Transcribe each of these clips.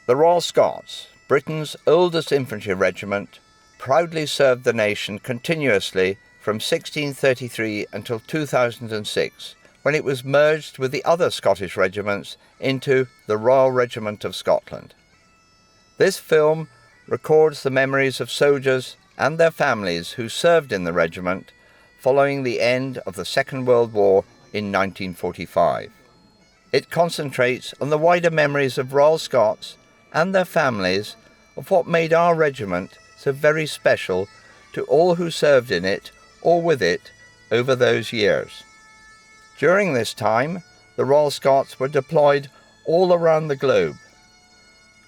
The Royal Scots, Britain's oldest infantry regiment, proudly served the nation continuously from 1633 until 2006, when it was merged with the other Scottish regiments into the Royal Regiment of Scotland. This film records the memories of soldiers and their families who served in the regiment following the end of the Second World War in 1945. It concentrates on the wider memories of Royal Scots and their families of what made our regiment so very special to all who served in it or with it over those years. During this time, the Royal Scots were deployed all around the globe.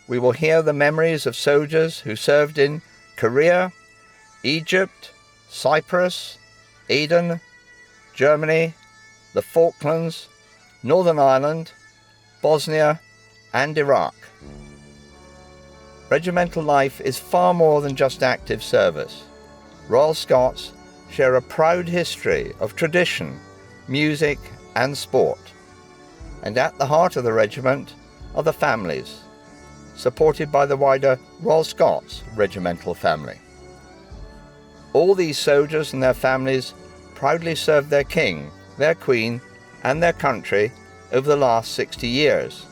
We will hear the memories of soldiers who served in Korea, Egypt, Cyprus, Aden, Germany, the Falklands, Northern Ireland, Bosnia and Iraq. Regimental life is far more than just active service. Royal Scots share a proud history of tradition, music and sport. And at the heart of the regiment are the families, supported by the wider Royal Scots Regimental Family. All these soldiers and their families proudly served their king, their queen and their country over the last 60 years.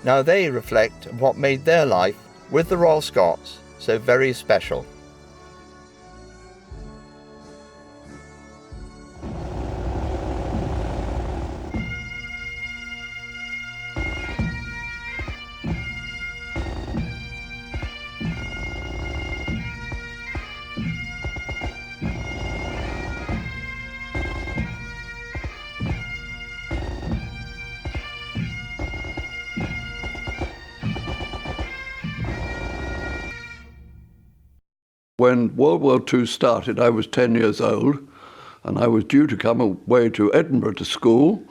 Now they reflect on what made their life with the Royal Scots so very special. When World War II started, I was 10 years old, and I was due to come away to Edinburgh to school,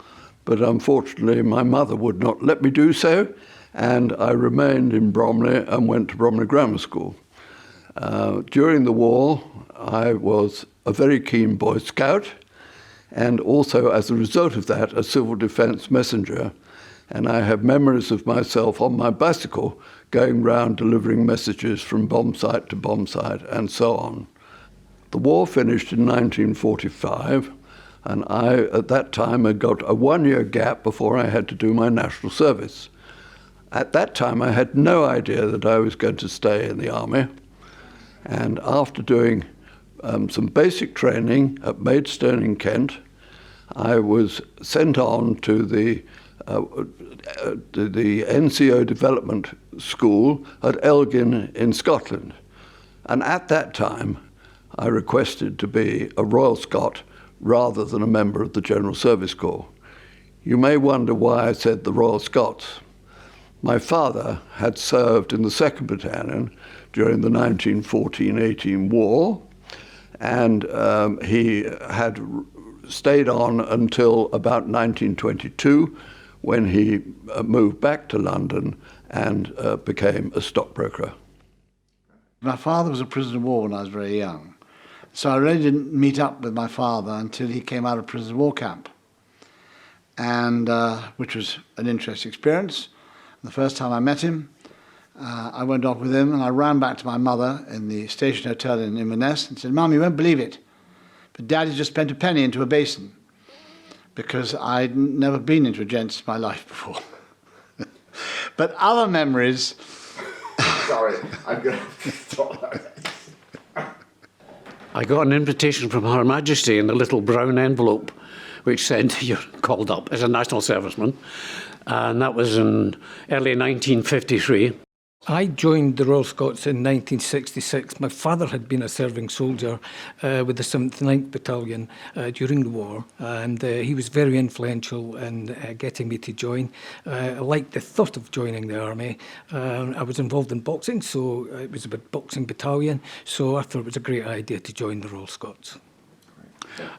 but unfortunately my mother would not let me do so, and I remained in Bromley and went to Bromley Grammar School. During the war, I was a very keen Boy Scout, and also as a result of that, a civil defence messenger. And I have memories of myself on my bicycle going round delivering messages from bomb site to bomb site and so on. The war finished in 1945, and I, at that time, had got a one-year gap before I had to do my national service. At that time, I had no idea that I was going to stay in the army, and after doing some basic training at Maidstone in Kent, I was sent on to the NCO Development School at Elgin in Scotland. And at that time, I requested to be a Royal Scot rather than a member of the General Service Corps. You may wonder why I said the Royal Scots. My father had served in the 2nd Battalion during the 1914-18 war, and he had stayed on until about 1922, when he moved back to London and became a stockbroker. My father was a prisoner of war when I was very young, so I really didn't meet up with my father until he came out of prisoner of war camp, and which was an interesting experience. The first time I met him, I went off with him and I ran back to my mother in the station hotel in Inverness and said, "Mum, you won't believe it, but Daddy just spent a penny into a basin," because I'd never been into a gents in my life before. But other memories... Sorry, I'm going to stop that. I got an invitation from Her Majesty in a little brown envelope which said, "You're called up as a national serviceman." And that was in early 1953. I joined the Royal Scots in 1966. My father had been a serving soldier with the 7th 9th Battalion during the war, and he was very influential in getting me to join. I liked the thought of joining the army. I was involved in boxing, so it was a boxing battalion, so I thought it was a great idea to join the Royal Scots.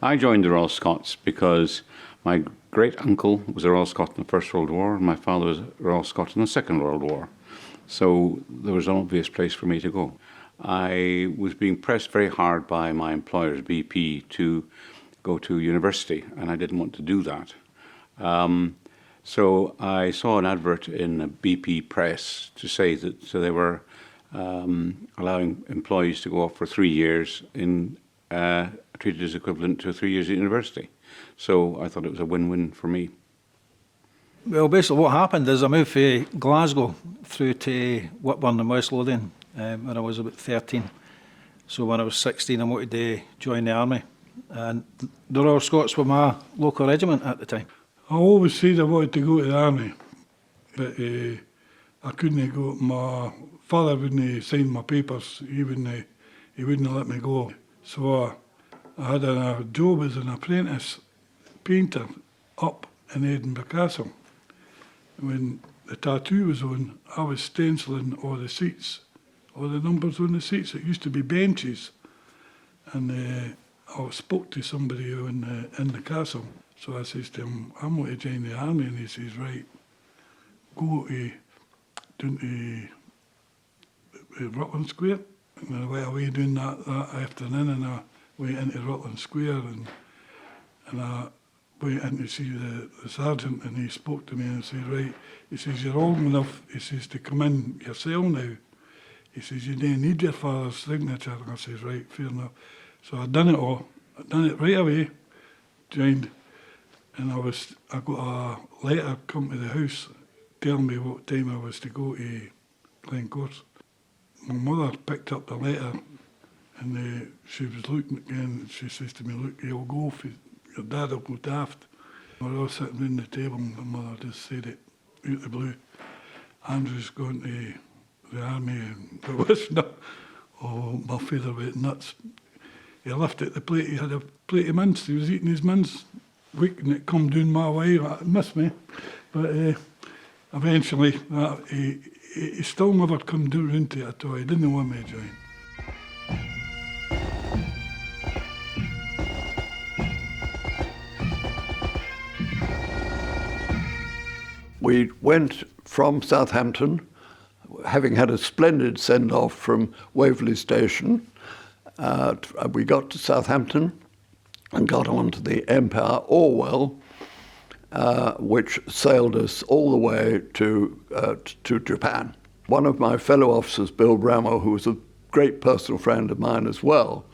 I joined the Royal Scots because my great-uncle was a Royal Scot in the First World War, and my father was a Royal Scot in the Second World War. So there was an obvious place for me to go. I was being pressed very hard by my employers, BP, to go to university, and I didn't want to do that. So I saw an advert in a BP Press to say that they were allowing employees to go off for 3 years in treated as equivalent to 3 years at university. So I thought it was a win-win for me. Well, basically what happened is I moved from Glasgow through to Whitburn in West Lothian when I was about 13. So when I was 16 I wanted to join the army. And the Royal Scots were my local regiment at the time. I always said I wanted to go to the army, but I couldn't go. My father wouldn't sign my papers. He wouldn't let me go. So I had a job as an apprentice painter up in Edinburgh Castle. When the tattoo was on, I was stenciling all the seats, all the numbers on the seats. It used to be benches, and I spoke to somebody in the castle. So I says to him, I'm going to join the army, and he says, right, go down to Rutland Square. And I went away doing that afternoon, and I went into Rutland Square, and I went in to see the sergeant, and he spoke to me and said, right, he says, you're old enough, he says, to come in yourself now. He says, you don't need your father's signature. And I says, right, fair enough. So I done it all. I done it right away, joined, and I got a letter come to the house telling me what time I was to go to Glencourse. My mother picked up the letter, and she was looking again, and she says to me, look, you'll go, your dad will go daft. We were all sitting around the table, and my mother just said it out of the blue. Andrew's going to the army, and there was no, oh, my father went nuts. He lifted the plate, he had a plate of mince, he was eating his mince, weak, and it come down my way, it missed me. But eventually, he still never come down into it at all, he didn't want me to join. We went from Southampton, having had a splendid send-off from Waverley Station. We got to Southampton and got on to the Empire Orwell, which sailed us all the way to Japan. One of my fellow officers, Bill Bramwell, who was a great personal friend of mine as well,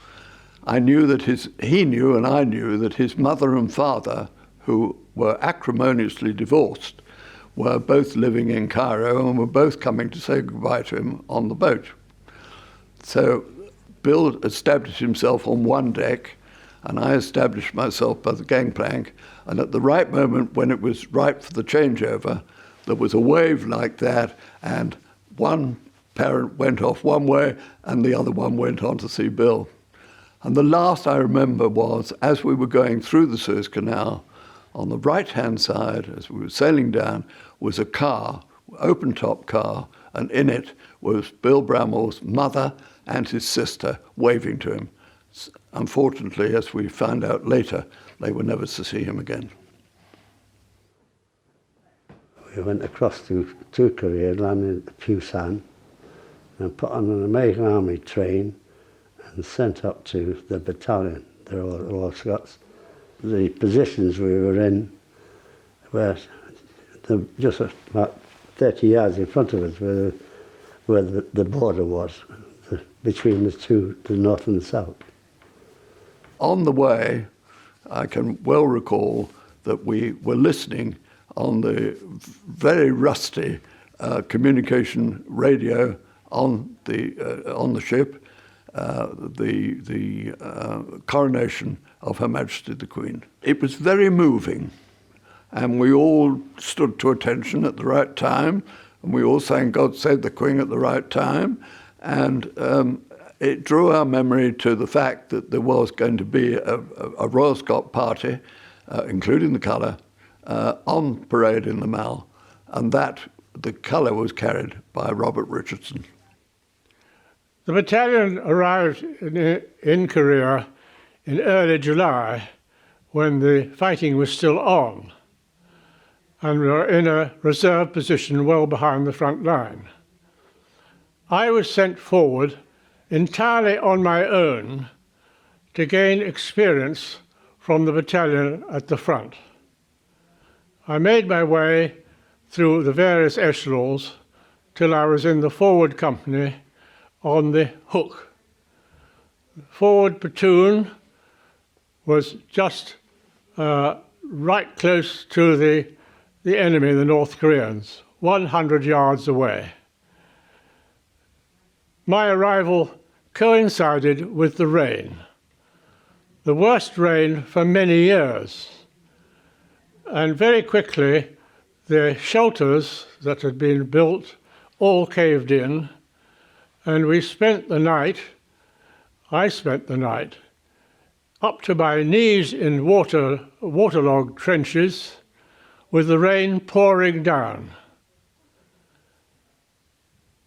he knew and I knew that his mother and father, who were acrimoniously divorced, were both living in Cairo and were both coming to say goodbye to him on the boat. So Bill established himself on one deck, and I established myself by the gangplank, and at the right moment, when it was right for the changeover, there was a wave like that, and one parent went off one way, and the other one went on to see Bill. And the last I remember was, as we were going through the Suez Canal, on the right-hand side, as we were sailing down, was a car, open-top car, and in it was Bill Bramwell's mother and his sister waving to him. Unfortunately, as we found out later, they were never to see him again. We went across to Korea, landed at Busan, and put on an American Army train and sent up to the battalion, the Royal Scots. The positions we were in were just about 30 yards in front of us, where the border was, between the two, the north and the south. On the way, I can well recall that we were listening on the very rusty communication radio on the ship, the coronation of Her Majesty the Queen. It was very moving, and we all stood to attention at the right time, and we all sang God Save the Queen at the right time, and it drew our memory to the fact that there was going to be a Royal Scots party, including the colour, on parade in the Mall, and that the colour was carried by Robert Richardson. The battalion arrived in Korea in early July, when the fighting was still on, and we were in a reserve position well behind the front line. I was sent forward entirely on my own to gain experience from the battalion at the front. I made my way through the various echelons till I was in the forward company on the Hook. The forward platoon was just right close to the enemy, the North Koreans, 100 yards away. My arrival coincided with the rain, the worst rain for many years. And very quickly, the shelters that had been built all caved in, and I spent the night, up to my knees in waterlogged trenches, with the rain pouring down.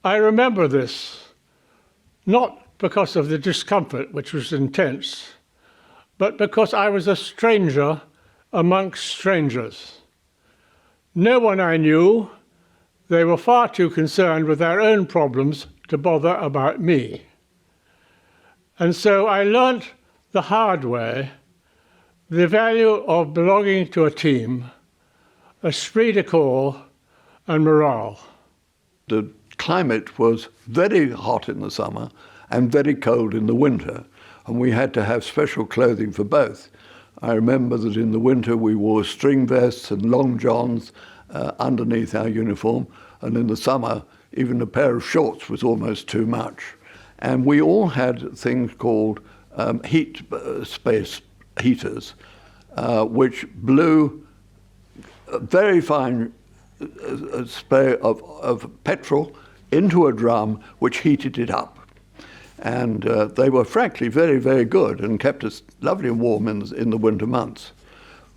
I remember this, not because of the discomfort, which was intense, but because I was a stranger amongst strangers. No one I knew. They were far too concerned with their own problems to bother about me. And so I learnt the hard way the value of belonging to a team, esprit de corps, and morale. The climate was very hot in the summer and very cold in the winter, and we had to have special clothing for both. I remember that in the winter we wore string vests and long johns underneath our uniform, and in the summer even a pair of shorts was almost too much. And we all had things called heat space heaters, which blew a very fine spray of petrol into a drum which heated it up. And they were frankly very, very good and kept us lovely and warm in the winter months.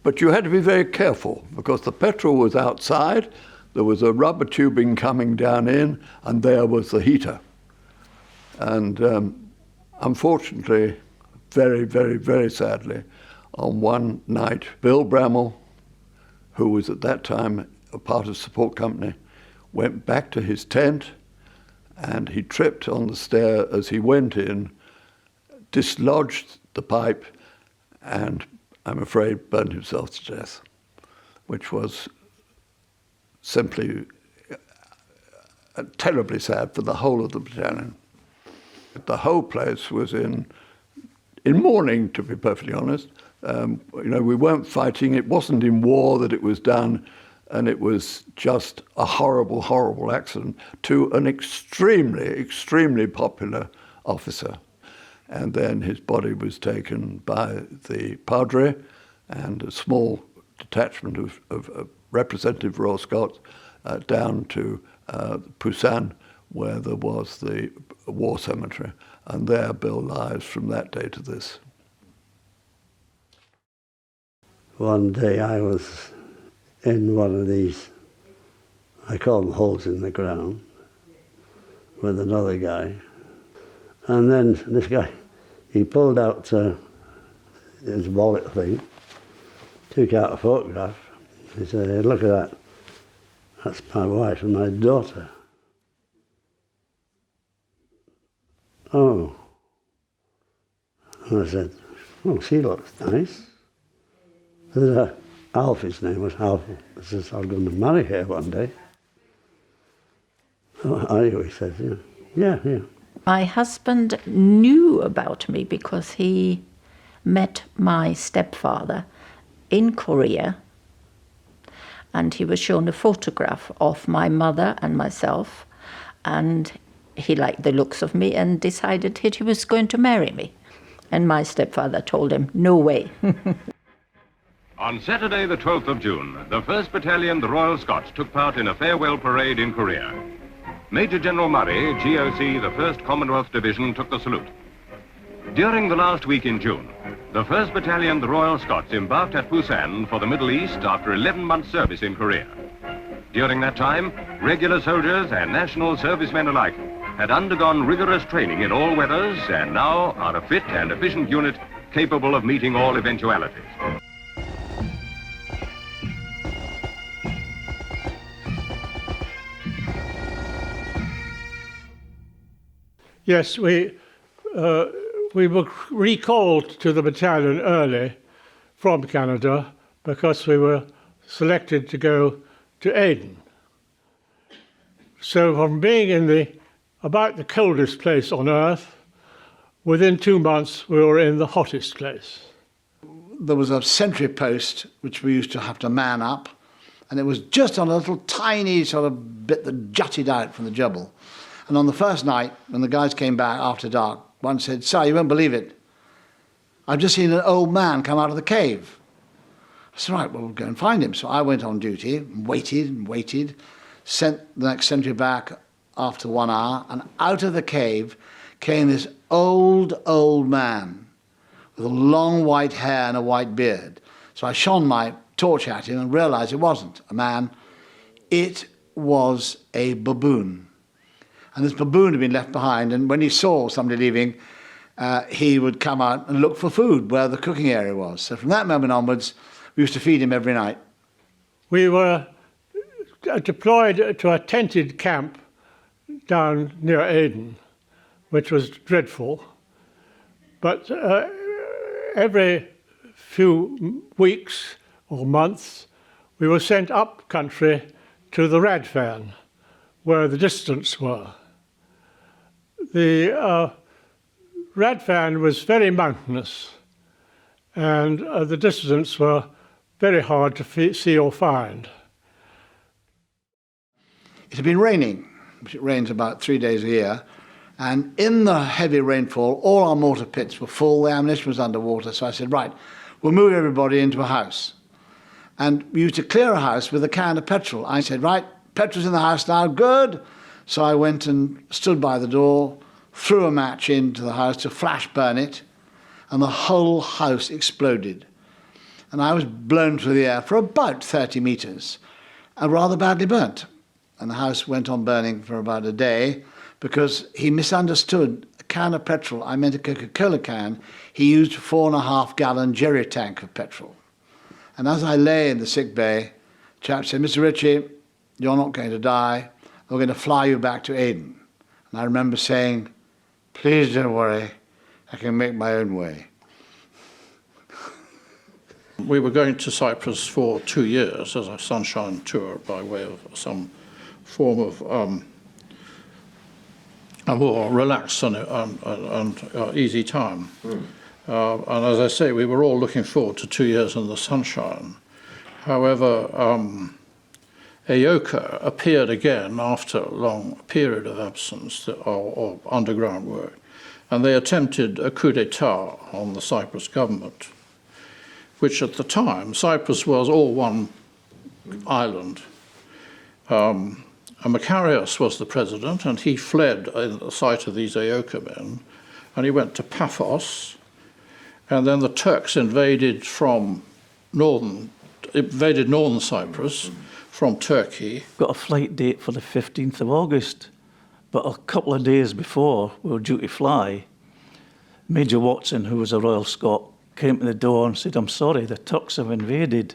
But you had to be very careful because the petrol was outside, there was a rubber tubing coming down in, and there was the heater. And unfortunately, very, very, very sadly, on one night, Bill Bramall, who was at that time a part of support company, went back to his tent, and he tripped on the stair as he went in, dislodged the pipe, and I'm afraid burned himself to death, which was simply terribly sad for the whole of the battalion. The whole place was in mourning, to be perfectly honest. We weren't fighting. It wasn't in war that it was done, and it was just a horrible, horrible accident to an extremely, extremely popular officer. And then his body was taken by the Padre and a small detachment of representative Royal Scots down to Busan, where there was the war cemetery. And there Bill lies from that day to this. One day I was in one of these, I call them holes in the ground, with another guy. And then this guy, he pulled out his wallet thing, took out a photograph. He said, "Hey, look at that. That's my wife and my daughter." Oh. And I said, "Oh, she looks nice." Alf, his name was Alf. He says, "I'm going to marry her one day." "Oh, are you?" he said. Yeah. My husband knew about me because he met my stepfather in Korea, and he was shown a photograph of my mother and myself, and he liked the looks of me and decided that he was going to marry me. And my stepfather told him, "No way." On Saturday, the 12th of June, the 1st Battalion, the Royal Scots, took part in a farewell parade in Korea. Major General Murray, GOC, the 1st Commonwealth Division, took the salute. During the last week in June, the 1st Battalion, the Royal Scots, embarked at Busan for the Middle East after 11 months' service in Korea. During that time, regular soldiers and national servicemen alike had undergone rigorous training in all weathers and now are a fit and efficient unit capable of meeting all eventualities. Yes, we were recalled to the battalion early from Canada because we were selected to go to Aden. So from being in about the coldest place on earth, within 2 months we were in the hottest place. There was a sentry post which we used to have to man up, and it was just on a little tiny sort of bit that jutted out from the jubble. And on the first night, when the guys came back after dark, one said, "Sir, you won't believe it. I've just seen an old man come out of the cave." I said, "Right, well, we'll go and find him." So I went on duty and waited, sent the next sentry back after 1 hour, and out of the cave came this old man with long white hair and a white beard. So I shone my torch at him and realized it wasn't a man. It was a baboon. And this baboon had been left behind, and when he saw somebody leaving, he would come out and look for food where the cooking area was. So from that moment onwards, we used to feed him every night. We were deployed to a tented camp down near Aden, which was dreadful. But every few weeks or months, we were sent up country to the Radfan, where the dissidents were. The Radfan was very mountainous, and the dissidents were very hard to see or find. It had been raining, which it rains about 3 days a year, and in the heavy rainfall, all our mortar pits were full, the ammunition was underwater, so I said, "Right, we'll move everybody into a house." And we used to clear a house with a can of petrol. I said, "Right, petrol's in the house now, good." So I went and stood by the door, threw a match into the house to flash burn it, and the whole house exploded. And I was blown through the air for about 30 meters, and rather badly burnt. And the house went on burning for about a day because he misunderstood a can of petrol. I meant a Coca-Cola can. He used a 4.5-gallon jerry tank of petrol. And as I lay in the sick bay, the chap said, "Mr. Ritchie, you're not going to die. We're going to fly you back to Aden." And I remember saying, "Please don't worry, I can make my own way." We were going to Cyprus for 2 years as a sunshine tour by way of some form of a more relaxed and easy time. And as I say, we were all looking forward to 2 years in the sunshine. However, Aoka appeared again after a long period of absence or underground work, and they attempted a coup d'etat on the Cyprus government, which at the time, Cyprus was all one island. Macarius was the president, and he fled in the sight of these Aoka men, and he went to Paphos, and then the Turks invaded northern Cyprus from Turkey. Got a flight date for the 15th of August, but a couple of days before we were due to fly, Major Watson, who was a Royal Scot, came to the door and said, "I'm sorry, the Turks have invaded,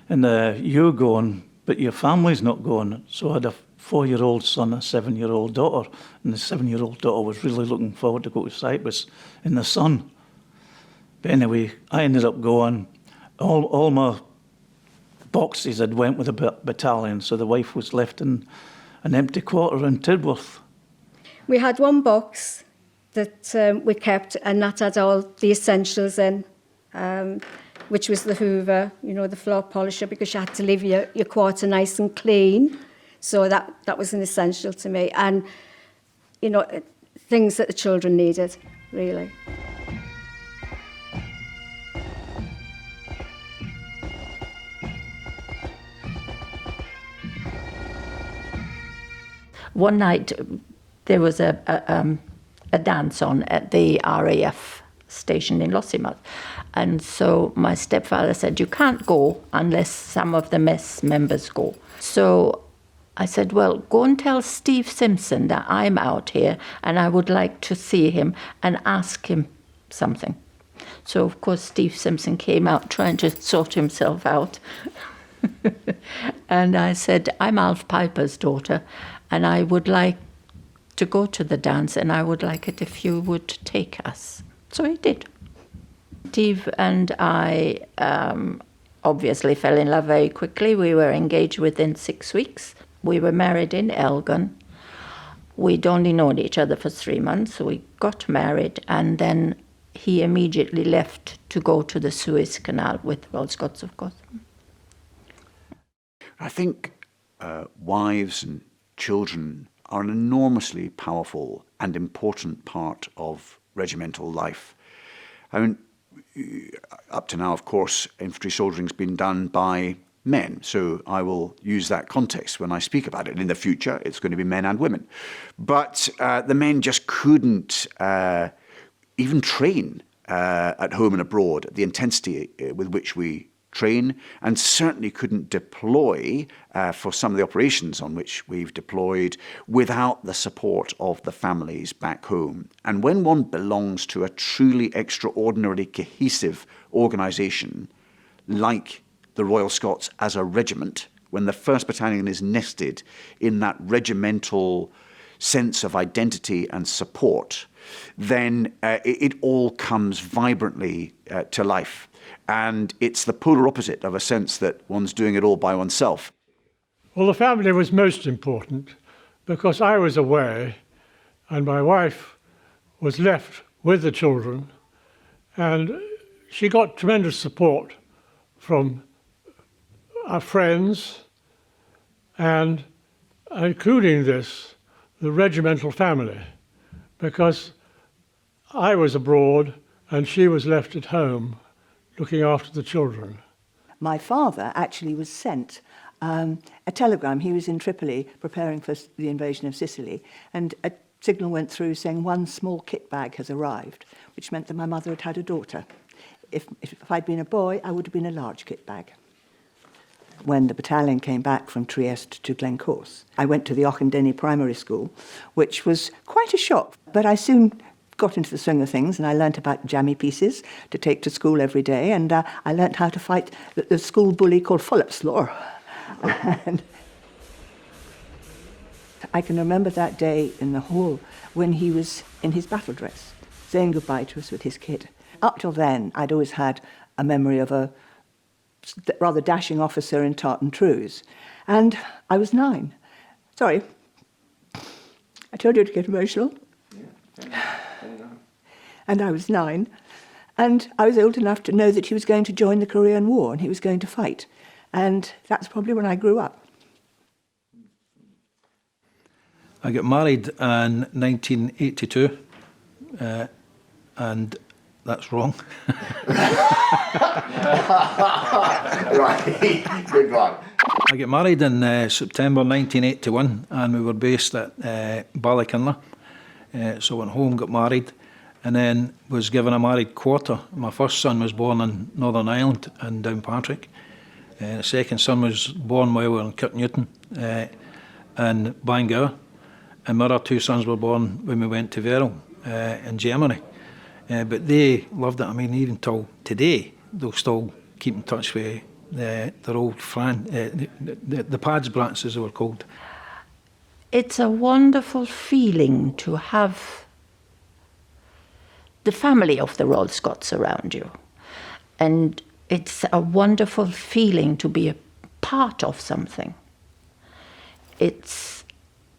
and you're going, but your family's not going." So I had a 4-year-old son, a 7-year-old daughter, and the 7-year-old daughter was really looking forward to go to Cyprus in the sun. But anyway, I ended up going. All my boxes had went with the battalion, so the wife was left in an empty quarter in Tidworth. We had one box that we kept, and that had all the essentials in, which was the hoover, the floor polisher, because you had to leave your quarter nice and clean. So that was an essential to me. And, things that the children needed, really. One night there was a dance on at the RAF station in Lossiemouth. And so my stepfather said, "You can't go unless some of the mess members go." So I said, "Well, go and tell Steve Simpson that I'm out here and I would like to see him and ask him something." So, of course, Steve Simpson came out trying to sort himself out. And I said, "I'm Alf Piper's daughter, and I would like to go to the dance, and I would like it if you would take us." So he did. Steve and I obviously fell in love very quickly. We were engaged within 6 weeks. We were married in Elgin. We'd only known each other for 3 months, so we got married, and then he immediately left to go to the Suez Canal with Royal Scots, of course. I think wives and children are an enormously powerful and important part of regimental life. I mean, up to now, of course, infantry soldiering's been done by men, so I will use that context when I speak about it. In the future, it's going to be men and women. But the men just couldn't even train at home and abroad at the intensity with which we train, and certainly couldn't deploy for some of the operations on which we've deployed without the support of the families back home. And when one belongs to a truly extraordinarily cohesive organisation like the Royal Scots as a regiment, when the 1st Battalion is nested in that regimental sense of identity and support, then it all comes vibrantly to life. And it's the polar opposite of a sense that one's doing it all by oneself. Well, the family was most important because I was away and my wife was left with the children, and she got tremendous support from our friends and, including this, the regimental family, because I was abroad and she was left at home looking after the children. My father actually was sent a telegram. He was in Tripoli preparing for the invasion of Sicily, and a signal went through saying 1 small kit bag has arrived, which meant that my mother had had a daughter. If I'd been a boy, I would have been a large kit bag. When the battalion came back from Trieste to Glencorse, I went to the Auchendeni Primary School, which was quite a shock, but I soon got into the swing of things, and I learnt about jammy pieces to take to school every day, and I learnt how to fight the school bully called Follopslaw. And I can remember that day in the hall when he was in his battle dress, saying goodbye to us with his kit. Up till then, I'd always had a memory of a rather dashing officer in tartan trews, and I was 9. Sorry, I told you to get emotional. And I was 9, and I was old enough to know that he was going to join the Korean War and he was going to fight. And that's probably when I grew up. I got married in 1982, and that's wrong. Right, good one. I got married in September 1981, and we were based at Ballykinler. So I went home, got married, and then was given a married quarter. My first son was born in Northern Ireland, in Downpatrick. The second son was born while we were in Kirknewton, in Bangor. And my other 2 sons were born when we went to Verl, in Germany. But they loved it. I mean, even till today, they'll still keep in touch with their old friend, the Padsbrats, as they were called. It's a wonderful feeling to have the family of the Royal Scots around you. And it's a wonderful feeling to be a part of something. It's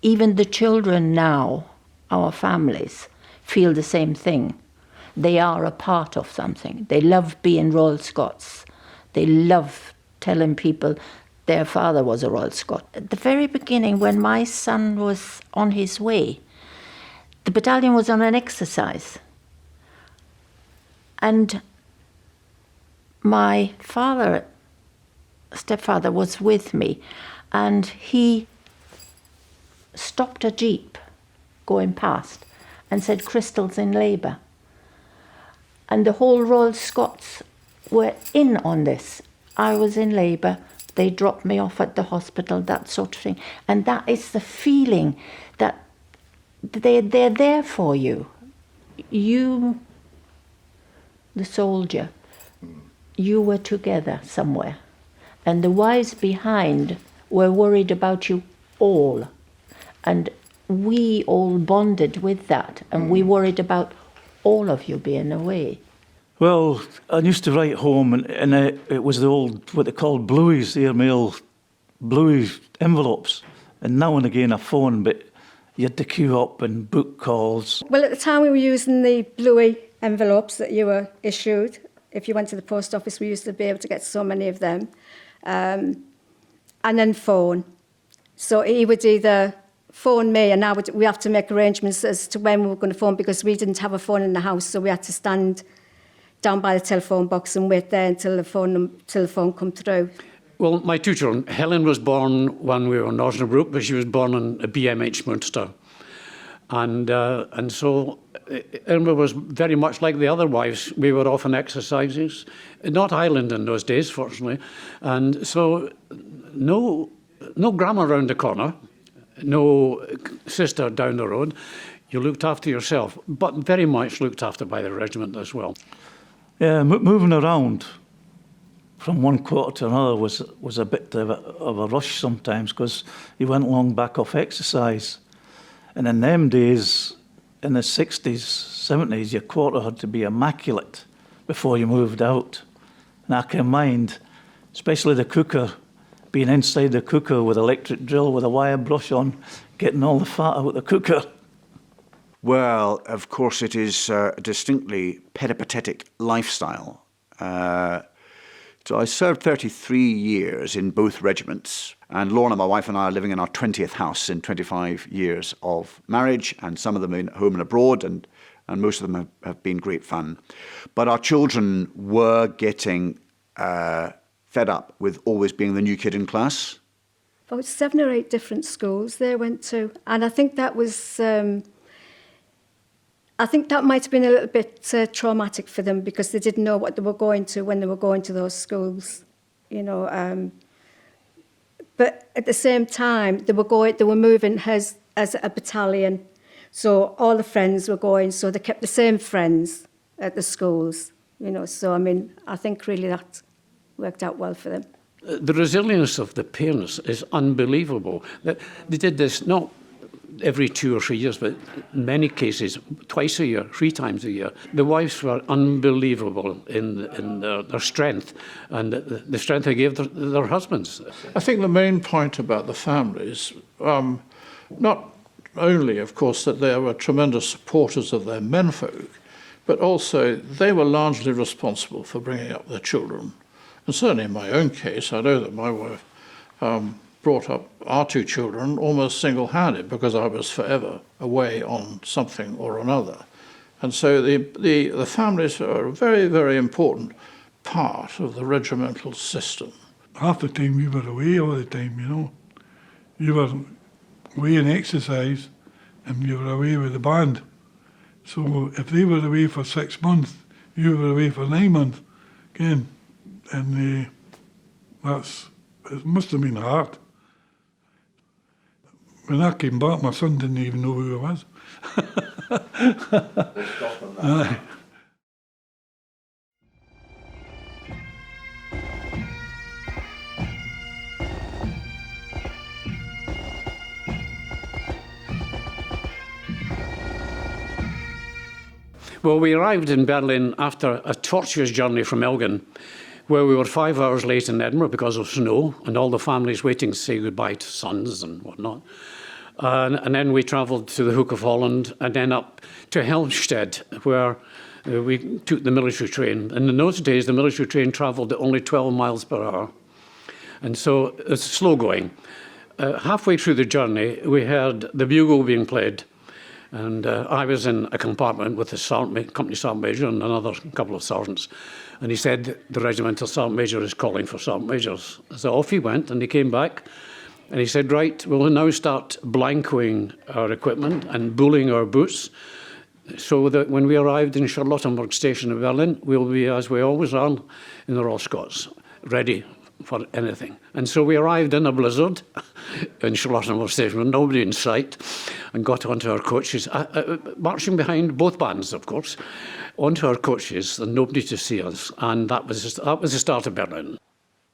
even the children now, our families, feel the same thing. They are a part of something. They love being Royal Scots. They love telling people their father was a Royal Scot. At the very beginning, when my son was on his way, the battalion was on an exercise. And my stepfather was with me, and he stopped a jeep going past and said, "Crystal's in labour." And the whole Royal Scots were in on this. I was in labour. They dropped me off at the hospital, that sort of thing. And that is the feeling that they're there for you. You, the soldier, you were together somewhere. And the wives behind were worried about you all. And we all bonded with that. And we worried about all of you being away. Well, I used to write home, and it was the old, what they called blueies, the airmail bluey envelopes. And now and again a phone, but you had to queue up and book calls. Well, at the time we were using the bluey envelopes that you were issued. If you went to the post office, we used to be able to get so many of them. And then phone. So he would either phone me, and we have to make arrangements as to when we were going to phone, because we didn't have a phone in the house, so we had to stand down by the telephone box and wait there until the phone come through. Well, my two children, Helen was born when we were in Osnabrück, but she was born in BMH Munster. And so Irma was very much like the other wives. We were off on exercises, not Ireland in those days, fortunately. And so no grandma around the corner, no sister down the road. You looked after yourself, but very much looked after by the regiment as well. Yeah, moving around from one quarter to another was a bit of a rush sometimes, because you went along back off exercise. And in them days, in the 60s, 70s, your quarter had to be immaculate before you moved out. And I can mind, especially the cooker, being inside the cooker with electric drill with a wire brush on, getting all the fat out of the cooker. Well, of course, it is a distinctly peripatetic lifestyle. So I served 33 years in both regiments, and Lorna, my wife, and I are living in our 20th house in 25 years of marriage, and some of them in home and abroad, and most of them have been great fun. But our children were getting fed up with always being the new kid in class. About 7 or 8 different schools they went to, and I think that was... I think that might have been a little bit traumatic for them, because they didn't know what they were going to when they were going to those schools, you know. But at the same time, they were moving as a battalion, so all the friends were going. So they kept the same friends at the schools, you know. So I mean, I think really that worked out well for them. The resilience of the parents is unbelievable. They did this not every 2 or 3 years, but in many cases, twice a year, 3 times a year. The wives were unbelievable in their strength, and the strength they gave their husbands. I think the main point about the families, not only, of course, that they were tremendous supporters of their menfolk, but also they were largely responsible for bringing up their children. And certainly in my own case, I know that my wife brought up our 2 children almost single-handed, because I was forever away on something or another. And so the families are a very, very important part of the regimental system. Half the time we were away all the time, you know. You were away in exercise and you were away with the band. So if they were away for 6 months, you were away for 9 months again. And it must have been hard. When I came back, my son didn't even know who I was. Aye. Well, we arrived in Berlin after a tortuous journey from Elgin, where we were 5 hours late in Edinburgh because of snow, and all the families waiting to say goodbye to sons and whatnot. And then we travelled to the Hook of Holland, and then up to Helmstedt, where we took the military train. And in those days, the military train travelled at only 12 miles per hour. And so it's slow going. Halfway through the journey, we heard the bugle being played. And I was in a compartment with the company sergeant major and another couple of sergeants. And he said, the regimental sergeant major is calling for sergeant majors. So off he went, and he came back. And he said, right, we'll now start blancoing our equipment and bulling our boots, so that when we arrived in Charlottenburg Station in Berlin, we'll be, as we always are, in the Royal Scots, ready for anything. And so we arrived in a blizzard in Charlottenburg Station with nobody in sight, and got onto our coaches, marching behind both bands, of course, onto our coaches, and nobody to see us. And that was the start of Berlin.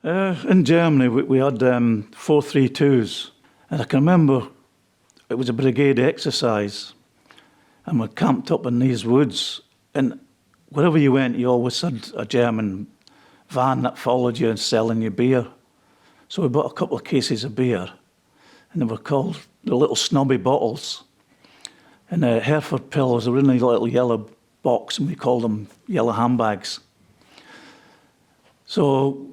In Germany, we had 432s, and I can remember it was a brigade exercise, and we camped up in these woods, and wherever you went, you always had a German van that followed you and selling you beer. So we bought a couple of cases of beer, and they were called the little snobby bottles. And Hereford pills were in a little yellow box, and we called them yellow handbags. So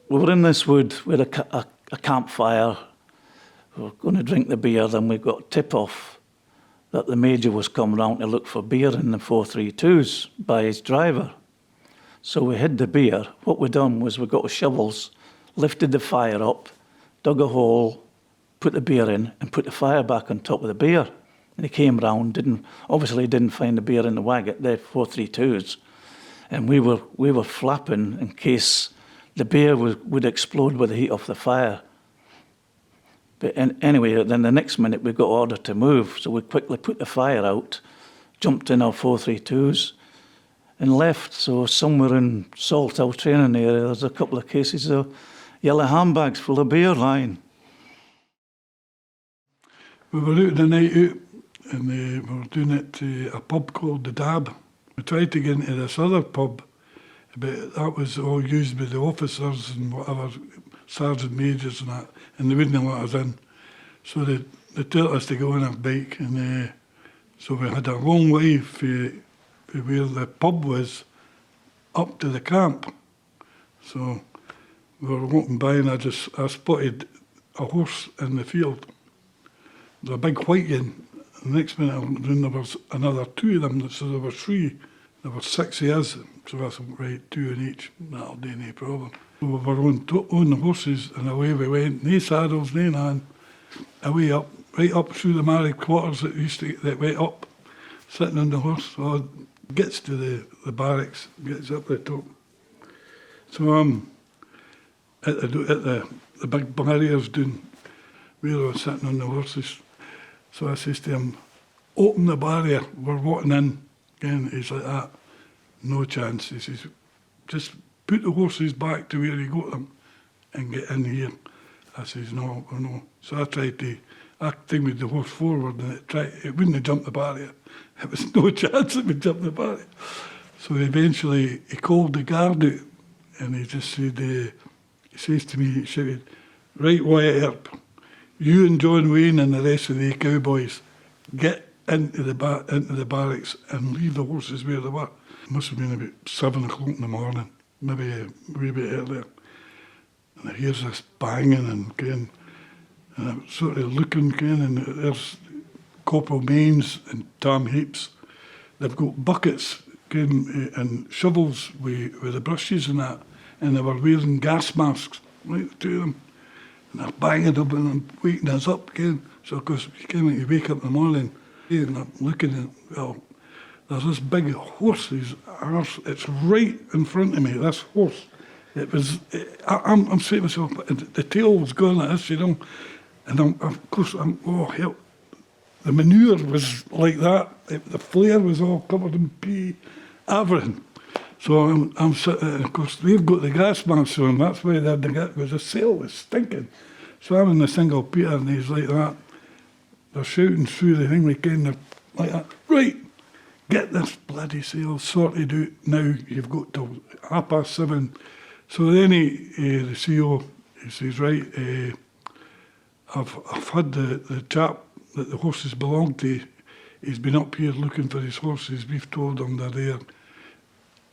we were in this wood with a campfire. We were going to drink the beer, then we got a tip-off that the major was coming round to look for beer in the 432s by his driver. So we hid the beer. What we done was we got shovels, lifted the fire up, dug a hole, put the beer in, and put the fire back on top of the beer. And he came round, obviously didn't find the beer in the wagon, the 432s. And we were flapping in case the beer would explode with the heat of the fire. But anyway, then the next minute we got ordered to move, so we quickly put the fire out, jumped in our 432s, and left. So somewhere in Salthill training area, there's a couple of cases of yellow handbags full of beer lying. We were out the night out, and we were doing it to a pub called the Dab. We tried to get into this other pub, but that was all used by the officers and whatever, sergeant majors and that, and they wouldn't let us in. So they told us to go on a bike, and so we had a long way from where the pub was up to the camp. So we were walking by, and I spotted a horse in the field. There was a big white one. The next minute, there was another two of them, so there were three. There were 6 of us, so I thought, right, 2 in each, that'll do no problem. We were on the horses, and away we went, no saddles, no none, away up, right up through the married quarters that went up, sitting on the horse. So it gets to the barracks, gets up the top. So I'm at the big barriers down where I was sitting on the horses. So I says to him, open the barrier, we're walking in. And he's like that, no chance. He says, just put the horses back to where you got them and get in here. I says, no. So I tried to with the horse forward, and it wouldn't have jumped the barrier. It was no chance it would jump the barrier. So eventually he called the guard out, and he just said, he says to me, he shouted, right, Wyatt Earp, you and John Wayne and the rest of the cowboys, get into the barracks and leave the horses where they were. It must have been about 7 o'clock in the morning, maybe a wee bit earlier. And I hears this banging and I'm sort of looking, and there's Corporal Mains and Tom Heaps. They've got buckets and shovels with the brushes and that, and they were wearing gas masks, right, the two of them. And they're banging up and I'm waking us up again. So of course, you came out, you wake up in the morning, and I'm looking at, well, there's this big horse, his arse, it's right in front of me, this horse. It was, I'm saying to myself, the tail was going like this, you know, and of course, oh, help. The manure was like that, the flare was all covered in pee, everything. So I'm sitting, and of course, they've got the gas masks on, that's why they had the gas, because the cell was stinking. So I'm in the single Peter, and he's like that. They're shouting through the thing, they're like that, right, get this bloody cell sorted out now, you've got till 7:30. So then the CO, he says, right, I've had the chap that the horses belong to, he's been up here looking for his horses, we've told him they're there.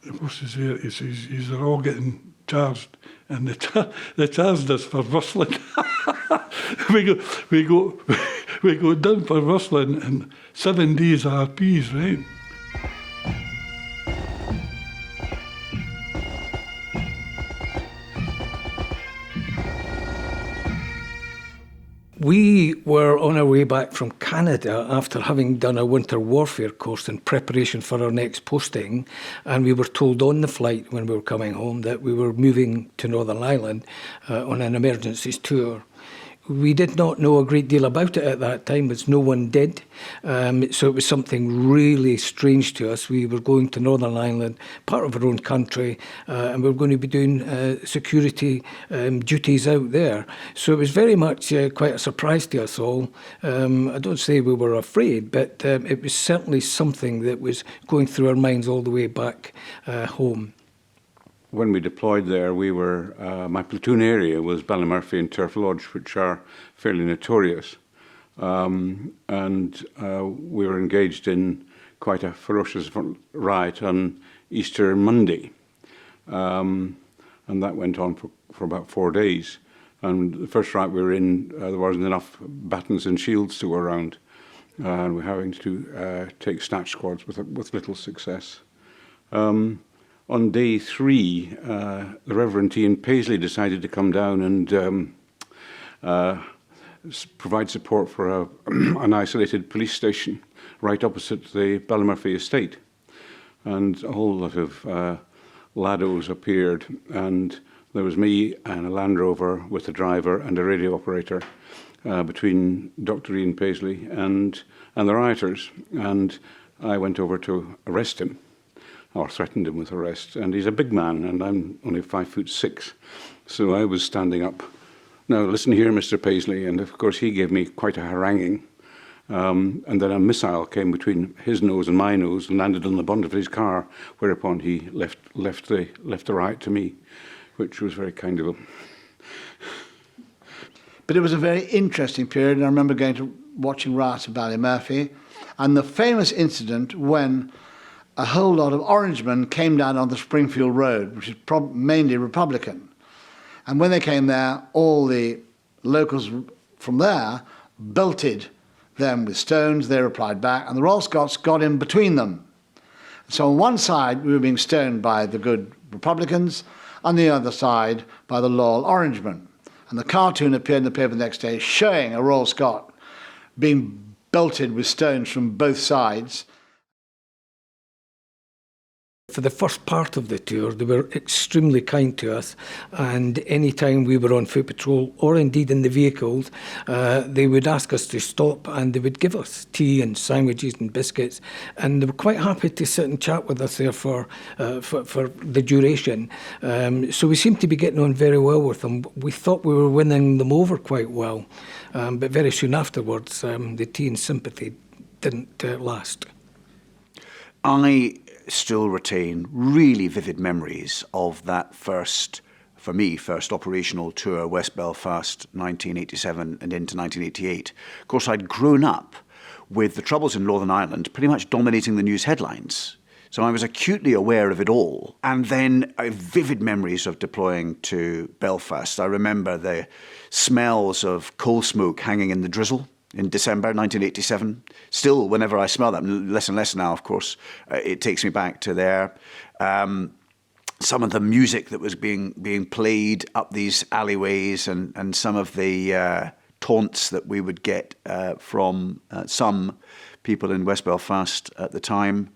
The horses there, he says, they're all getting charged, and they charged us for rustling. we go down for rustling, and 7 days RPs, right? We were on our way back from Canada after having done a winter warfare course in preparation for our next posting, and we were told on the flight when we were coming home that we were moving to Northern Ireland on an emergencies tour. we did not know a great deal about it at that time, as no one did. So it was something really strange to us. We were going to Northern Ireland, part of our own country, and we were going to be doing security duties out there. So it was very much quite a surprise to us all. I don't say we were afraid, but it was certainly something that was going through our minds all the way back home. When we deployed there, we were, my platoon area was Ballymurphy and Turf Lodge, which are fairly notorious. And we were engaged in quite a ferocious riot on Easter Monday. And that went on for about 4 days. And the first riot we were in, there wasn't enough batons and shields to go around. And we were having to take snatch squads with little success. On day 3, the Reverend Ian Paisley decided to come down and provide support for an isolated police station right opposite the Ballymurphy estate. And a whole lot of laddos appeared, and there was me and a Land Rover with a driver and a radio operator between Dr. Ian Paisley and the rioters. And I went over to arrest him, or threatened him with arrest. And he's a big man, and I'm only 5'6". So I was standing up. Now, listen here, Mr. Paisley. And of course, he gave me quite a haranguing. And then a missile came between his nose and my nose and landed on the bonnet of his car, whereupon he left the riot to me, which was very kind of him. But it was a very interesting period, and I remember watching riots at Ballymurphy, and the famous incident when a whole lot of Orangemen came down on the Springfield Road, which is mainly Republican. And when they came there, all the locals from there belted them with stones. They replied back, and the Royal Scots got in between them. So on one side, we were being stoned by the good Republicans, on the other side by the loyal Orangemen. And the cartoon appeared in the paper the next day showing a Royal Scot being belted with stones from both sides. For the first part of the tour, they were extremely kind to us, and any time we were on foot patrol, or indeed in the vehicles, they would ask us to stop, and they would give us tea and sandwiches and biscuits, and they were quite happy to sit and chat with us there for the duration. So we seemed to be getting on very well with them. We thought we were winning them over quite well, but very soon afterwards, the tea and sympathy didn't last. I still retain really vivid memories of that first operational tour, West Belfast, 1987 and into 1988. Of course, I'd grown up with the troubles in Northern Ireland pretty much dominating the news headlines. So I was acutely aware of it all. And then I have vivid memories of deploying to Belfast. I remember the smells of coal smoke hanging in the drizzle in December 1987. Still, whenever I smell that, less and less now, of course, it takes me back to there. Some of the music that was being played up these alleyways, and some of the taunts that we would get from some people in West Belfast at the time.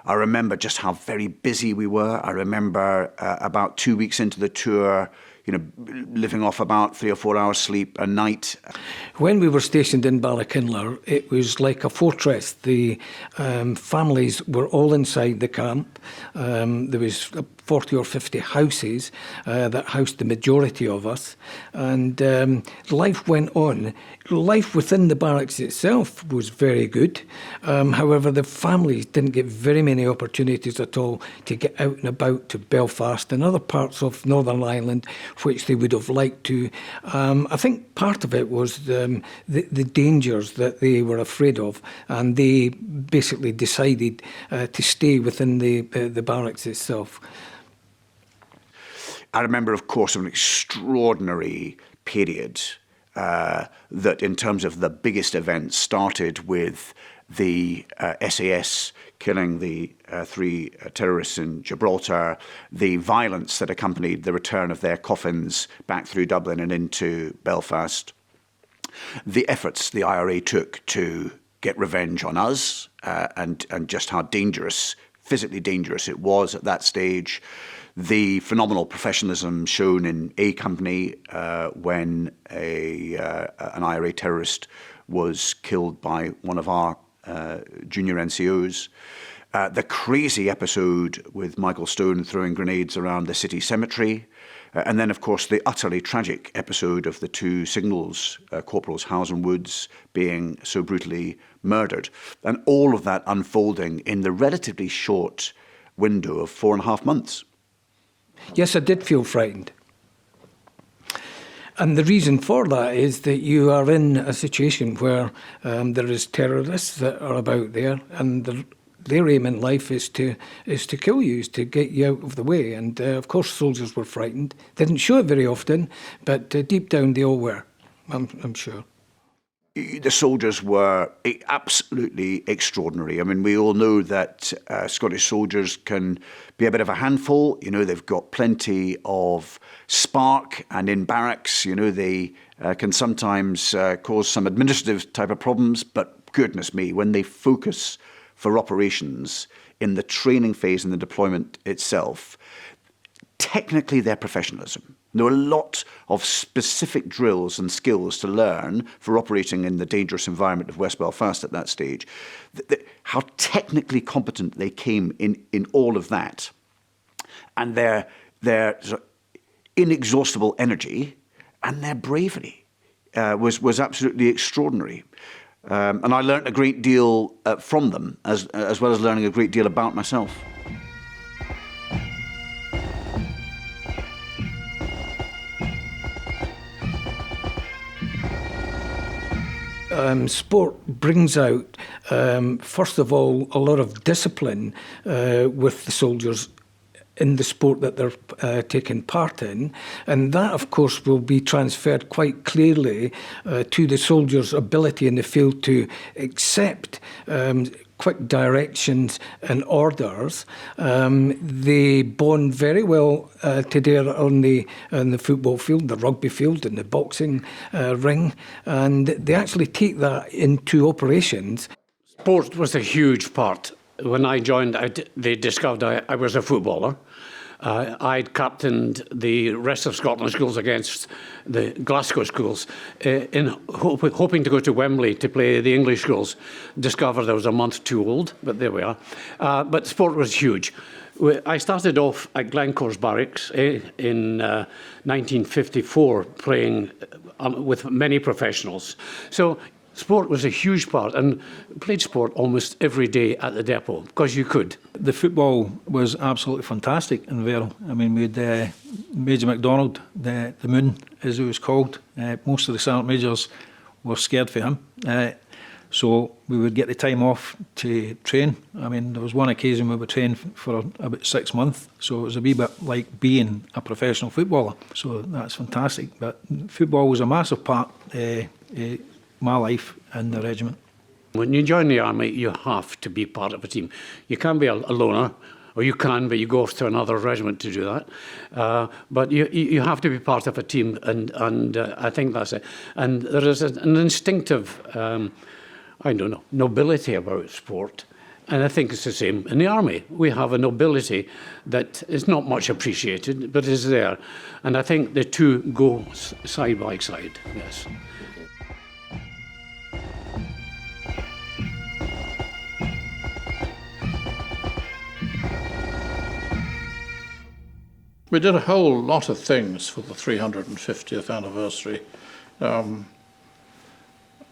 I remember just how very busy we were. I remember about 2 weeks into the tour, living off about 3 or 4 hours sleep a night. When we were stationed in Ballykinler, it was like a fortress. The families were all inside the camp. There was 40 or 50 houses that housed the majority of us. And life went on. Life within the barracks itself was very good. However, the families didn't get very many opportunities at all to get out and about to Belfast and other parts of Northern Ireland, which they would have liked to. I think part of it was the dangers that they were afraid of, and they basically decided to stay within the barracks itself. I remember, of course, an extraordinary period that, in terms of the biggest events, started with the SAS killing the 3 terrorists in Gibraltar, the violence that accompanied the return of their coffins back through Dublin and into Belfast, the efforts the IRA took to get revenge on us, and just how dangerous, physically dangerous it was at that stage. the phenomenal professionalism shown in A Company when an IRA terrorist was killed by one of our junior NCOs. The crazy episode with Michael Stone throwing grenades around the city cemetery. And then, of course, the utterly tragic episode of the two signals, Corporals Howes and Woods, being so brutally murdered. And all of that unfolding in the relatively short window of 4.5 months. Yes, I did feel frightened. And the reason for that is that you are in a situation where there is terrorists that are about there, and their aim in life is to kill you, is to get you out of the way. And of course, soldiers were frightened. They didn't show it very often, but deep down they all were. I'm sure. The soldiers were absolutely extraordinary. I mean, we all know that Scottish soldiers can be a bit of a handful. You know, they've got plenty of spark, and in barracks, you know, they can sometimes cause some administrative type of problems. But goodness me, when they focus for operations in the training phase and the deployment itself, technically their professionalism. There were a lot of specific drills and skills to learn for operating in the dangerous environment of West Belfast at that stage. How technically competent they came in all of that, and their sort of inexhaustible energy and their bravery was absolutely extraordinary. And I learnt a great deal from them, as well as learning a great deal about myself. Sport brings out, first of all, a lot of discipline with the soldiers in the sport that they're taking part in. And that, of course, will be transferred quite clearly to the soldiers' ability in the field to accept quick directions and orders. They bond very well today on the football field, the rugby field, and the boxing ring, and they actually take that into operations. Sport was a huge part. When I joined, they discovered I was a footballer. I'd captained the rest of Scotland schools against the Glasgow schools, in hoping to go to Wembley to play the English schools. Discovered I was a month too old, but there we are. But sport was huge. I started off at Glencore's barracks in 1954, playing with many professionals. So sport was a huge part, and played sport almost every day at the depot, because you could. The football was absolutely fantastic in Vale. I mean, we had Major MacDonald, the Moon, as he was called. Most of the sergeant majors were scared for him. So we would get the time off to train. I mean, there was one occasion we were training for about 6 months, so it was a wee bit like being a professional footballer. So that's fantastic. But football was a massive part of my life in the regiment. When you join the army, you have to be part of a team. You can be a loner, or you can, but you go off to another regiment to do that. But you have to be part of a team, and I think that's it. And there is an instinctive, nobility about sport. And I think it's the same in the army. We have a nobility that is not much appreciated, but is there. And I think the two go side by side, yes. We did a whole lot of things for the 350th anniversary.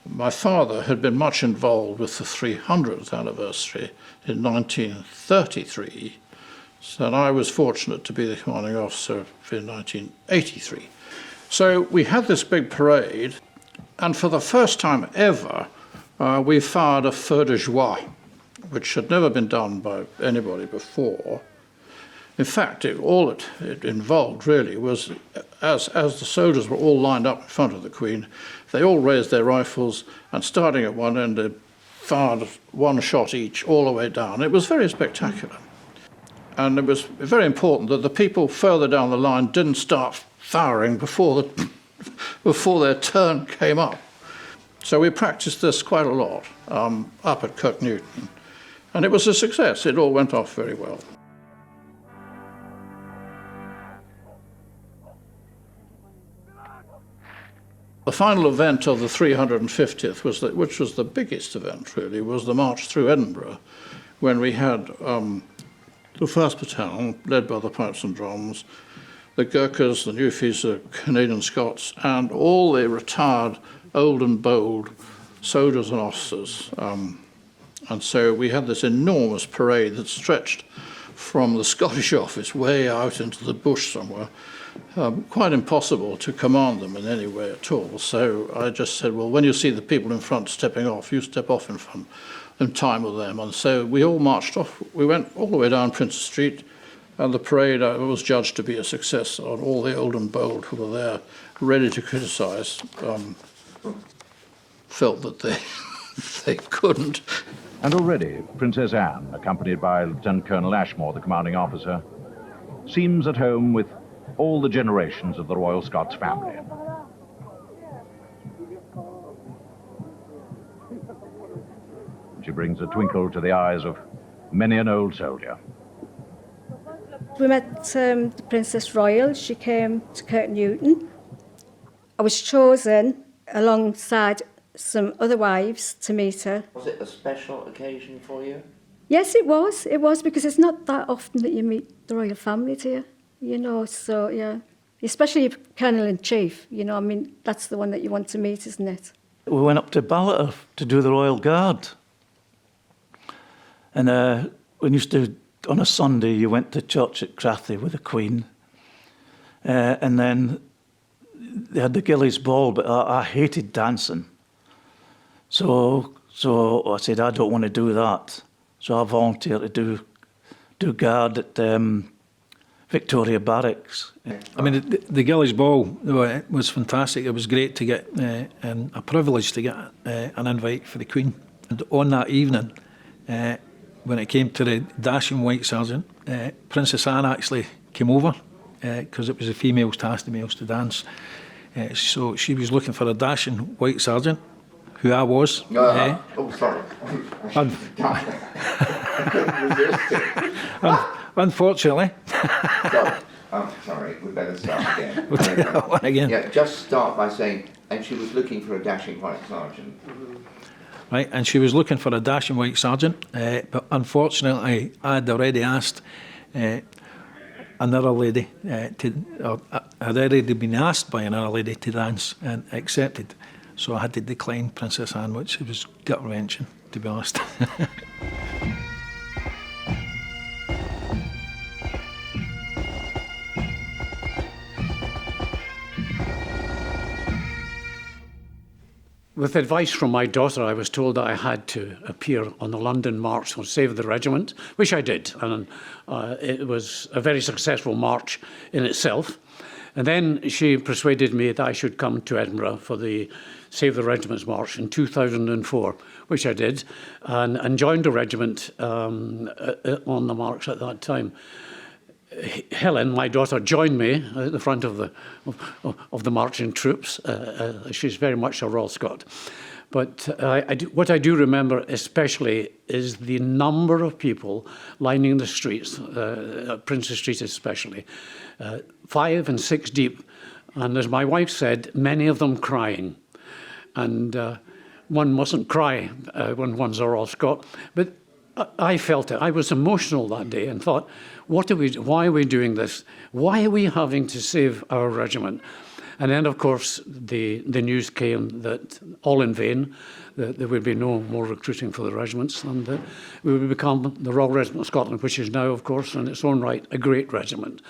My father had been much involved with the 300th anniversary in 1933, so I was fortunate to be the commanding officer in 1983. So we had this big parade, and for the first time ever, we fired a feu de joie, which had never been done by anybody before. In fact, all it involved really was, as the soldiers were all lined up in front of the Queen, they all raised their rifles, and starting at one end, they fired one shot each all the way down. It was very spectacular. And it was very important that the people further down the line didn't start firing before their turn came up. So we practiced this quite a lot up at Kirk Newton. And it was a success. It all went off very well. The final event of the 350th, which was the biggest event really, was the march through Edinburgh, when we had the 1st Battalion, led by the Pipes and Drums, the Gurkhas, the Newfies, the Canadian Scots, and all the retired old and bold soldiers and officers. And so we had this enormous parade that stretched from the Scottish office way out into the bush somewhere. Quite impossible to command them in any way at all. So I just said, well, when you see the people in front stepping off, you step off in front in time with them. And so we all marched off. We went all the way down Princess Street, and the parade was judged to be a success. On all the old and bold who were there, ready to criticise, felt that they couldn't. And already Princess Anne, accompanied by Lieutenant Colonel Ashmore, the commanding officer, seems at home with all the generations of the Royal Scots family. She brings a twinkle to the eyes of many an old soldier. We met the Princess Royal. She came to Kirk Newton. I was chosen alongside some other wives to meet her. Was it a special occasion for you? Yes, it was. It was, because it's not that often that you meet the royal family, do you? You know, so, yeah. Especially Colonel-in-Chief, you know, I mean, that's the one that you want to meet, isn't it? We went up to Ballata to do the Royal Guard. And we used to, on a Sunday, you went to church at Crathy with the Queen. And then they had the Gillies Ball, but I hated dancing. So I said, I don't want to do that. So I volunteered to do guard at Victoria Barracks. I mean, the Gillies Ball was fantastic. It was great to get, and a privilege to get an invite for the Queen. And on that evening, when it came to the dashing white sergeant, Princess Anne actually came over, because it was the females to ask the males to dance. So she was looking for a dashing white sergeant, who I was. Oh, sorry. Unfortunately. Sorry, we better start again. We'll do that one again. Yeah, just start by saying, and she was looking for a dashing white sergeant. Right, and she was looking for a dashing white sergeant, but unfortunately I had already asked another lady had already been asked by another lady to dance and accepted. So I had to decline Princess Anne, which was gut-wrenching, to be honest. With advice from my daughter, I was told that I had to appear on the London March for Save the Regiment, which I did. And it was a very successful march in itself. And then she persuaded me that I should come to Edinburgh for the Save the Regiment's March in 2004, which I did, and joined the regiment on the march at that time. Helen, my daughter, joined me at the front of the marching troops. She's very much a Royal Scot. But what I do remember especially is the number of people lining the streets, Princess Street especially, 5 and 6 deep. And as my wife said, many of them crying. And one mustn't cry when one's a Royal Scot. But I felt it. I was emotional that day and thought, why are we doing this? Why are we having to save our regiment? And then, of course, the news came that all in vain, that there would be no more recruiting for the regiments, and that we would become the Royal Regiment of Scotland, which is now, of course, in its own right, a great regiment.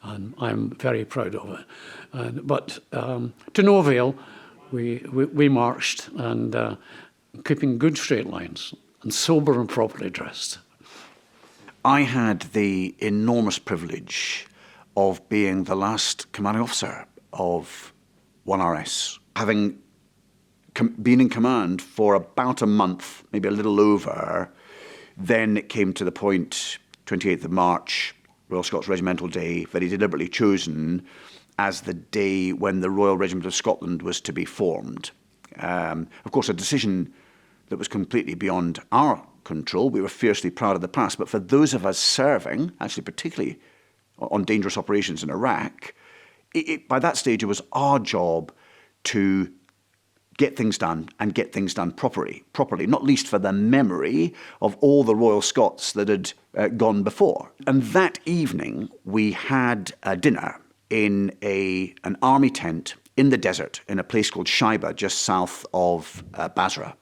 And I'm very proud of it. But to no avail, we marched, and keeping good straight lines, and sober and properly dressed. I had the enormous privilege of being the last commanding officer of 1RS, having been in command for about a month, maybe a little over. Then it came to the point, 28th of March, Royal Scots Regimental Day, very deliberately chosen as the day when the Royal Regiment of Scotland was to be formed. Of course, a decision that was completely beyond our control. We were fiercely proud of the past, but for those of us serving, actually particularly on dangerous operations in Iraq, by that stage it was our job to get things done and get things done properly, not least for the memory of all the Royal Scots that had gone before. And that evening, we had a dinner in an army tent in the desert in a place called Shaiba, just south of Basra.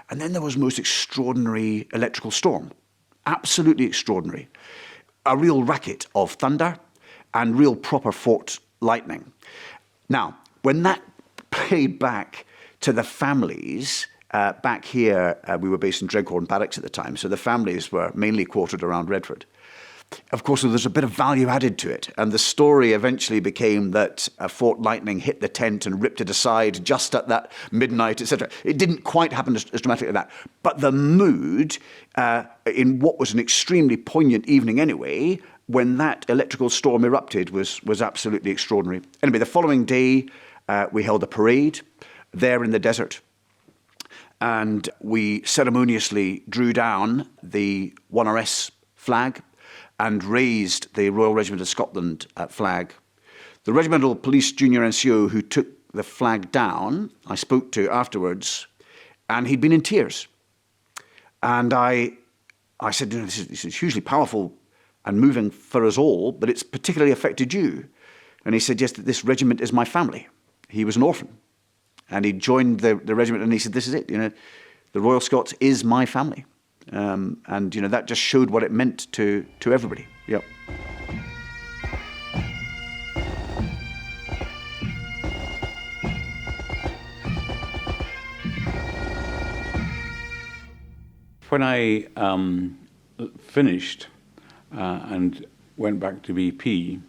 And then there was a most extraordinary electrical storm, absolutely extraordinary. A real racket of thunder and real proper fort lightning. Now, when that played back to the families, back here, we were based in Dreghorn Barracks at the time, so the families were mainly quartered around Redford. Of course, there's a bit of value added to it, and the story eventually became that Fort Lightning hit the tent and ripped it aside just at that midnight, etc. It didn't quite happen as dramatically as that, but the mood in what was an extremely poignant evening anyway, when that electrical storm erupted, was absolutely extraordinary. Anyway, the following day, we held a parade there in the desert, and we ceremoniously drew down the 1RS flag and raised the Royal Regiment of Scotland flag. The Regimental Police Junior NCO who took the flag down, I spoke to afterwards, and he'd been in tears. And I said, this is hugely powerful and moving for us all, but it's particularly affected you. And he said, yes, this regiment is my family. He was an orphan. And he joined the regiment, and he said, this is it, the Royal Scots is my family. And that just showed what it meant to everybody. Yep. When I finished and went back to BP,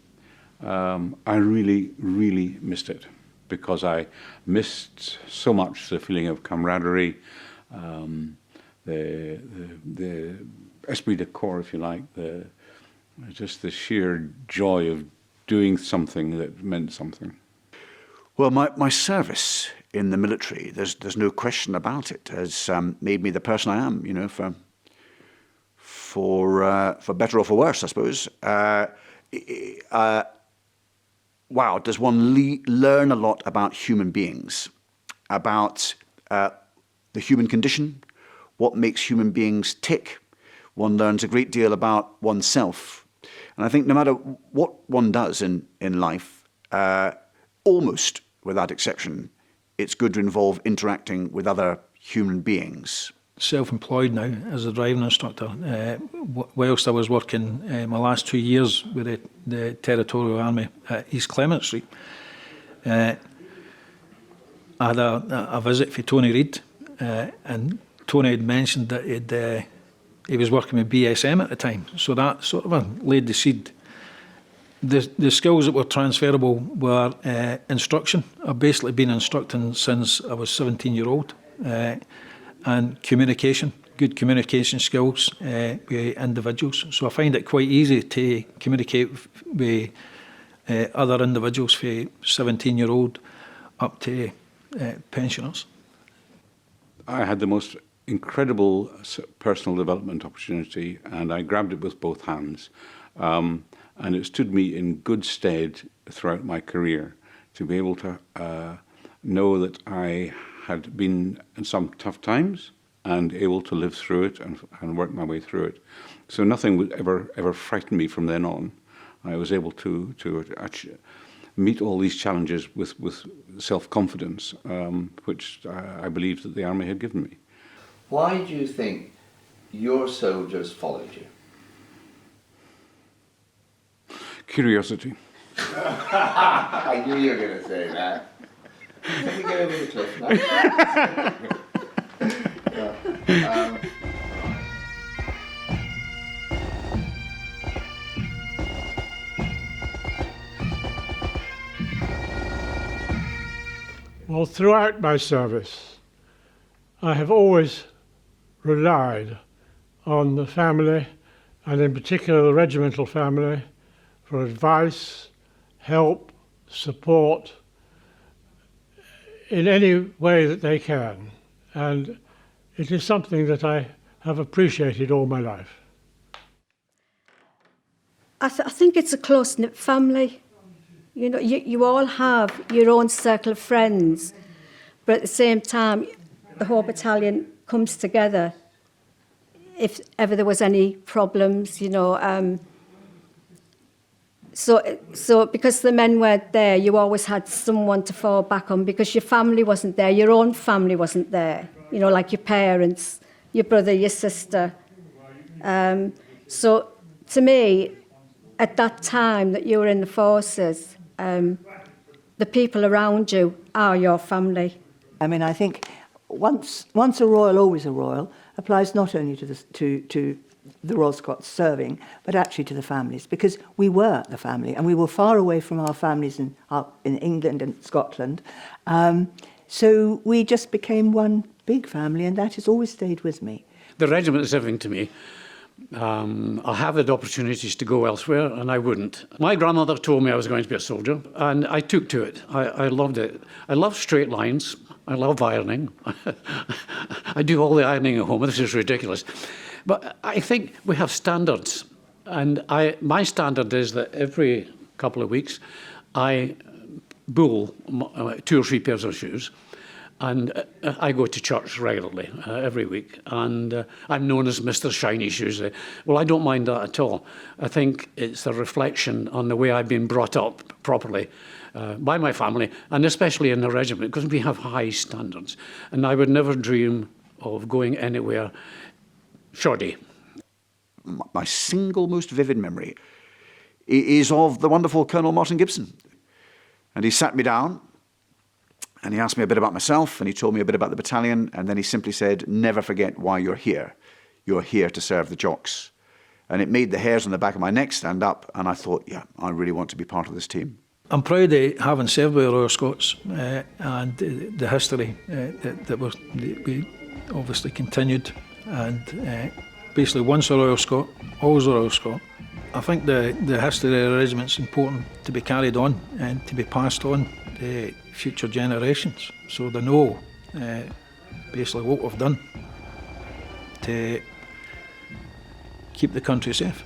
I really, really missed it, because I missed so much the feeling of camaraderie, the esprit de corps, if you like, just the sheer joy of doing something that meant something. Well, my service in the military, there's no question about it, has made me the person I am, for better or for worse, I suppose. Wow, does one learn a lot about human beings, about the human condition, what makes human beings tick. One learns a great deal about oneself. And I think no matter what one does in life, almost without exception, it's good to involve interacting with other human beings. Self-employed now as a driving instructor. Whilst I was working my last 2 years with the Territorial Army at East Clement Street, I had a visit for Tony Reid, and Tony had mentioned that he was working with BSM at the time, so that sort of laid the seed. The skills that were transferable were instruction. I've basically been instructing since I was 17-year-old, and communication, good communication skills with individuals. So I find it quite easy to communicate with other individuals, from 17-year-old up to pensioners. I had the most incredible personal development opportunity, and I grabbed it with both hands. And it stood me in good stead throughout my career to be able to know that I had been in some tough times and able to live through it and work my way through it. So nothing would ever frighten me from then on. I was able to actually meet all these challenges with self-confidence, which I believed that the Army had given me. Why do you think your soldiers followed you? Curiosity. I knew you were going to say that. Let me get over the cliff now. Well, throughout my service, I have always relied on the family, and in particular the regimental family, for advice, help, support, in any way that they can. And it is something that I have appreciated all my life. I think it's a close-knit family. You know, you all have your own circle of friends, but at the same time, the whole battalion comes together if ever there was any problems, you know. So because the men weren't there, you always had someone to fall back on because your family wasn't there, your own family wasn't there, you know, like your parents, your brother, your sister. So to me, at that time that you were in the forces, the people around you are your family. I mean, I think once a royal, always a royal applies not only to the Royal Scots serving, but actually to the families, because we were the family, and we were far away from our families in England and Scotland. So we just became one big family, and that has always stayed with me. The regiment is everything to me. I have had opportunities to go elsewhere, and I wouldn't. My grandmother told me I was going to be a soldier, and I took to it. I loved it. I love straight lines. I love ironing. I do all the ironing at home. This is ridiculous. But I think we have standards, and my standard is that every couple of weeks I bull 2 or 3 pairs of shoes, and I go to church regularly every week, and I'm known as Mr. Shiny Shoes. Well, I don't mind that at all. I think it's a reflection on the way I've been brought up properly by my family, and especially in the regiment, because we have high standards, and I would never dream of going anywhere shoddy. My single most vivid memory is of the wonderful Colonel Martin Gibson. And he sat me down and he asked me a bit about myself and he told me a bit about the battalion, and then he simply said, never forget why you're here. You're here to serve the Jocks. And it made the hairs on the back of my neck stand up, and I thought, yeah, I really want to be part of this team. I'm proud of having served with the Royal Scots and the history that we obviously continued. And basically, once a Royal Scot, always a Royal Scot. I think the history of the regiment's important to be carried on and to be passed on to future generations, so they know basically what we've done to keep the country safe.